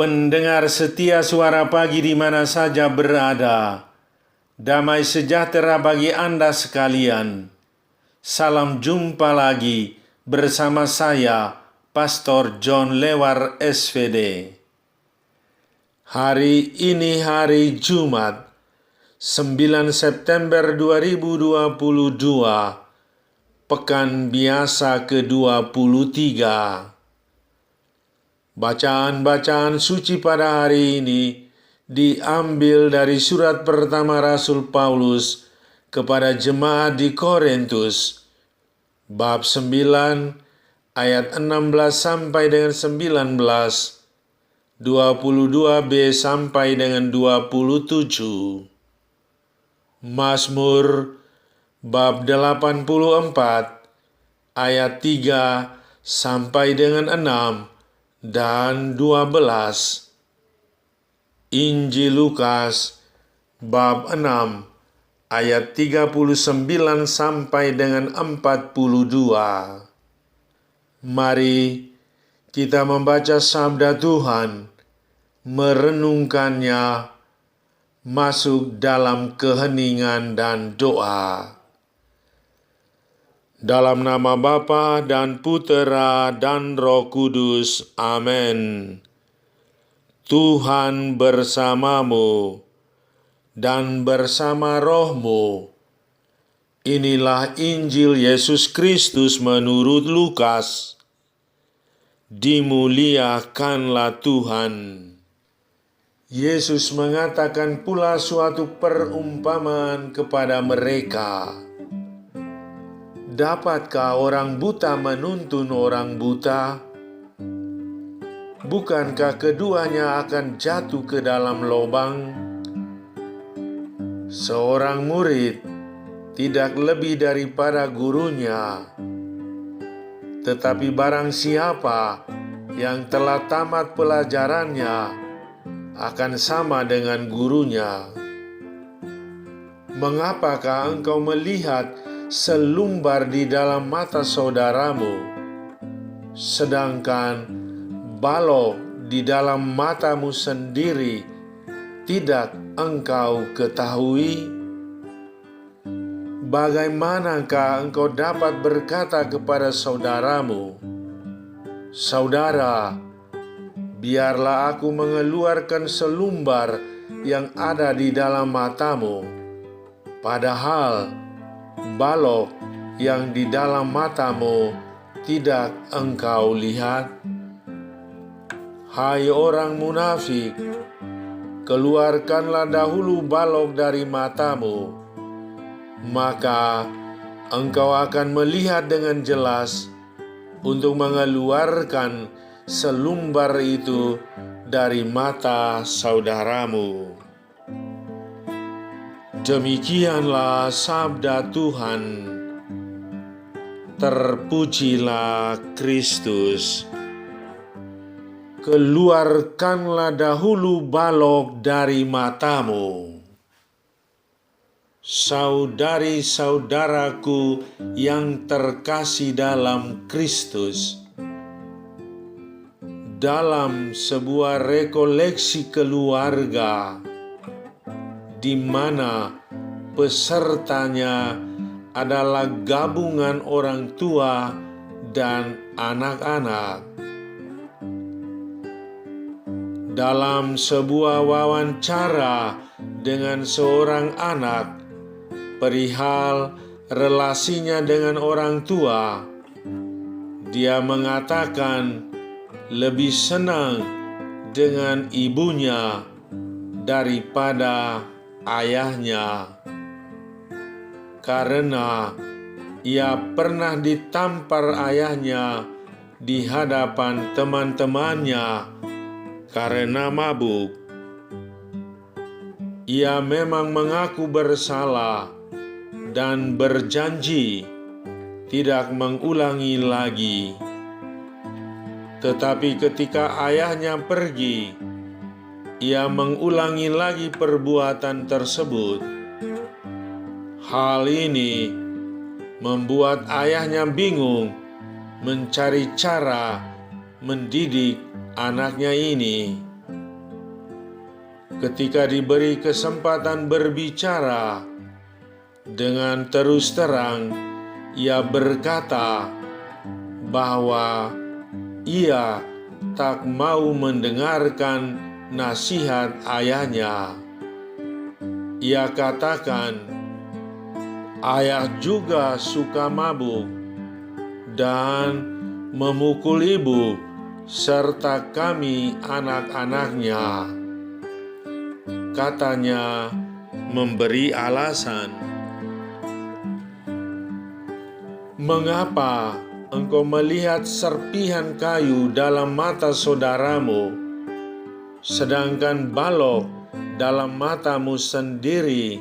Pendengar setia Suara Pagi di mana saja berada, damai sejahtera bagi Anda sekalian. Salam jumpa lagi bersama saya, Pastor John Lewar SVD. Hari ini hari Jumat, 9 September 2022, Pekan Biasa ke-23. Bacaan-bacaan suci pada hari ini diambil dari surat pertama Rasul Paulus kepada jemaat di Korintus, bab 9 ayat 16 sampai dengan 19, 22b sampai dengan 27. Mazmur bab 84 ayat 3 sampai dengan 6 dan 12. Injil Lukas bab 6 ayat 39 sampai dengan 42. Mari kita membaca sabda Tuhan, merenungkannya, masuk dalam keheningan dan doa. Dalam nama Bapa dan Putera dan Roh Kudus. Amin. Tuhan bersamamu dan bersama rohmu. Inilah Injil Yesus Kristus menurut Lukas. Dimuliakanlah Tuhan. Yesus mengatakan pula suatu perumpamaan kepada mereka. Dapatkah orang buta menuntun orang buta? Bukankah keduanya akan jatuh ke dalam lubang? Seorang murid tidak lebih daripada gurunya. Tetapi barang siapa yang telah tamat pelajarannya akan sama dengan gurunya. Mengapakah engkau melihat selumbar di dalam mata saudaramu, sedangkan balok di dalam matamu sendiri tidak engkau ketahui? Bagaimanakah engkau dapat berkata kepada saudaramu, "Saudara, biarlah aku mengeluarkan selumbar yang ada di dalam matamu," padahal balok yang di dalam matamu tidak engkau lihat? Hai orang munafik, keluarkanlah dahulu balok dari matamu, maka engkau akan melihat dengan jelas untuk mengeluarkan selumbar itu dari mata saudaramu. Demikianlah sabda Tuhan. Terpujilah Kristus. Keluarkanlah dahulu balok dari matamu. Saudari-saudaraku yang terkasih dalam Kristus, dalam sebuah rekoleksi keluarga di mana pesertanya adalah gabungan orang tua dan anak-anak. Dalam sebuah wawancara dengan seorang anak perihal relasinya dengan orang tua, dia mengatakan lebih senang dengan ibunya daripada ayahnya, karena ia pernah ditampar ayahnya di hadapan teman-temannya karena mabuk. Ia memang mengaku bersalah dan berjanji tidak mengulangi lagi. Tetapi ketika ayahnya pergi, ia mengulangi lagi perbuatan tersebut. Hal ini membuat ayahnya bingung mencari cara mendidik anaknya ini. ketika diberi kesempatan berbicara, dengan terus terang ia berkata bahwa ia tak mau mendengarkan nasihat ayahnya. Ia katakan, ayah juga suka mabuk dan memukul ibu serta kami anak-anaknya. Katanya memberi alasan. Mengapa engkau melihat serpihan kayu dalam mata saudaramu, sedangkan balok dalam matamu sendiri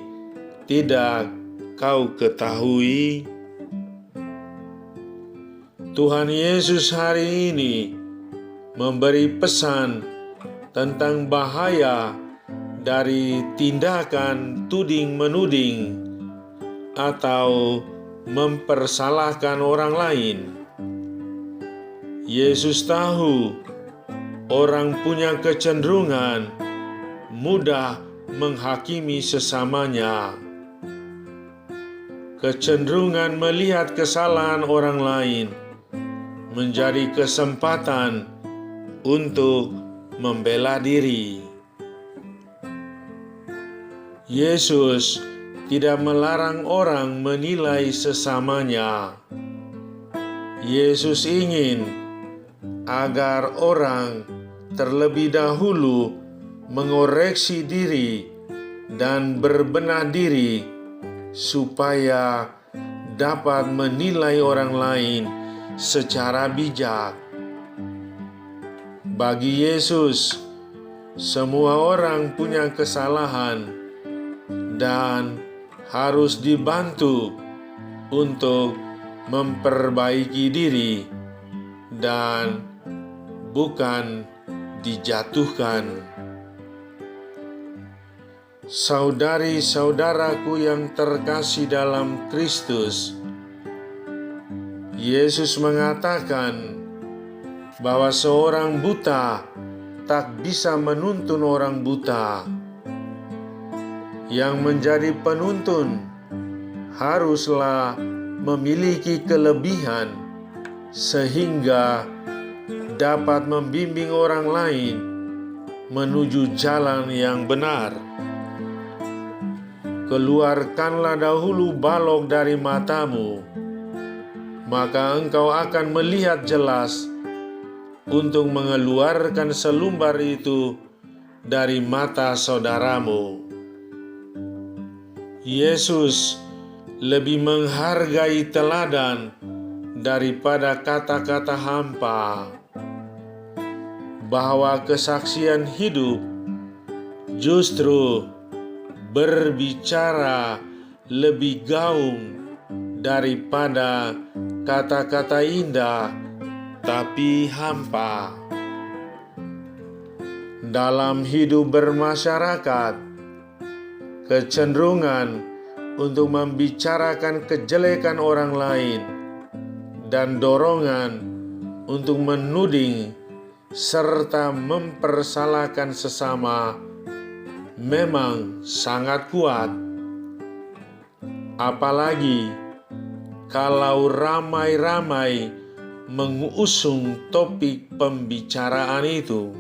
tidak kau ketahui? Tuhan Yesus hari ini memberi pesan tentang bahaya dari tindakan tuding-menuding atau mempersalahkan orang lain. Yesus tahu orang punya kecenderungan mudah menghakimi sesamanya. Kecenderungan melihat kesalahan orang lain menjadi kesempatan untuk membela diri. Yesus tidak melarang orang menilai sesamanya. Yesus ingin agar orang terlebih dahulu mengoreksi diri dan berbenah diri supaya dapat menilai orang lain secara bijak. Bagi Yesus, semua orang punya kesalahan dan harus dibantu untuk memperbaiki diri dan bukan dijatuhkan. Saudari-saudaraku yang terkasih dalam Kristus, Yesus mengatakan bahwa seorang buta tak bisa menuntun orang buta. Yang menjadi penuntun haruslah memiliki kelebihan sehingga dapat membimbing orang lain menuju jalan yang benar. Keluarkanlah dahulu balok dari matamu, maka engkau akan melihat jelas untuk mengeluarkan selumbar itu dari mata saudaramu. Yesus lebih menghargai teladan daripada kata-kata hampa, bahwa kesaksian hidup justru berbicara lebih gaung daripada kata-kata indah tapi hampa. Dalam hidup bermasyarakat, kecenderungan untuk membicarakan kejelekan orang lain dan dorongan untuk menuding serta mempersalahkan sesama memang sangat kuat. Apalagi kalau ramai-ramai mengusung topik pembicaraan itu.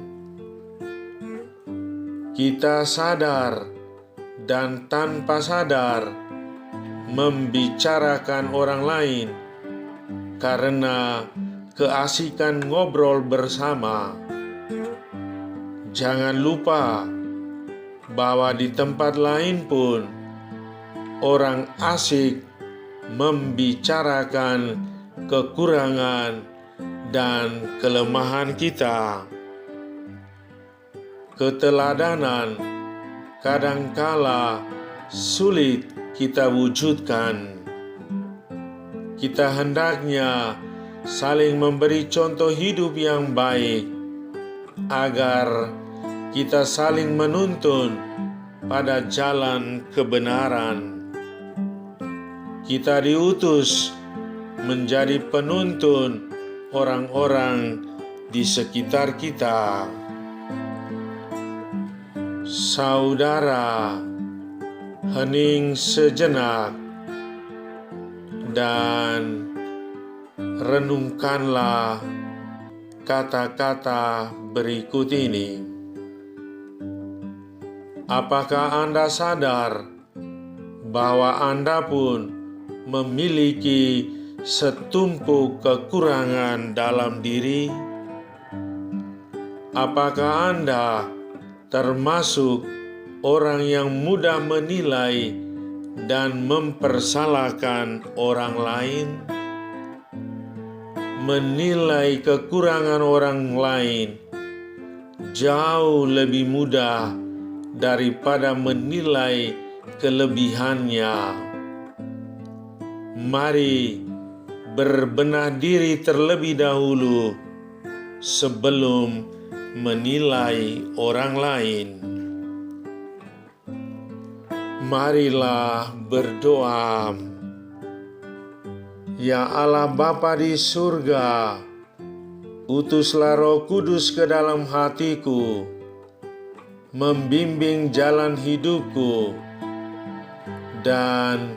Kita sadar dan tanpa sadar membicarakan orang lain karena keasikan ngobrol bersama. Jangan lupa bahwa di tempat lain pun orang asik membicarakan kekurangan dan kelemahan kita. Keteladanan kadangkala sulit kita wujudkan. Kita hendaknya saling memberi contoh hidup yang baik agar kita saling menuntun pada jalan kebenaran. Kita diutus menjadi penuntun orang-orang di sekitar kita. Saudara, hening sejenak dan renungkanlah kata-kata berikut ini. Apakah Anda sadar bahwa Anda pun memiliki setumpuk kekurangan dalam diri? Apakah Anda termasuk orang yang mudah menilai dan mempersalahkan orang lain? Menilai kekurangan orang lain jauh lebih mudah daripada menilai kelebihannya. Mari berbenah diri terlebih dahulu sebelum menilai orang lain. Marilah berdoa. Ya Allah Bapa di surga, utuslah Roh Kudus ke dalam hatiku, membimbing jalan hidupku, dan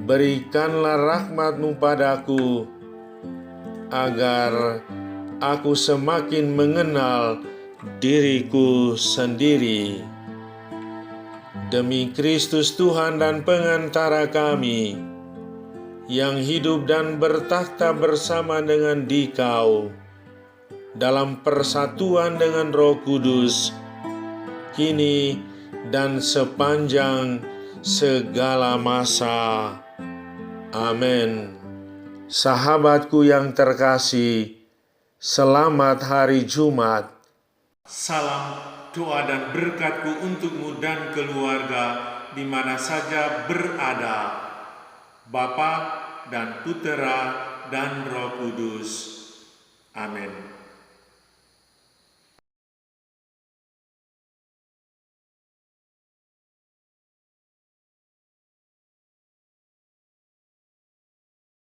berikanlah rahmat-Mu padaku, agar aku semakin mengenal diriku sendiri. Demi Kristus Tuhan dan pengantara kami, yang hidup dan bertakhta bersama dengan Dikau, dalam persatuan dengan Roh Kudus, kini dan sepanjang segala masa. Amin. Sahabatku yang terkasih, selamat hari Jumat. Salam doa dan berkatku untukmu dan keluarga di mana saja berada, Bapa dan Putera dan Roh Kudus. Amin.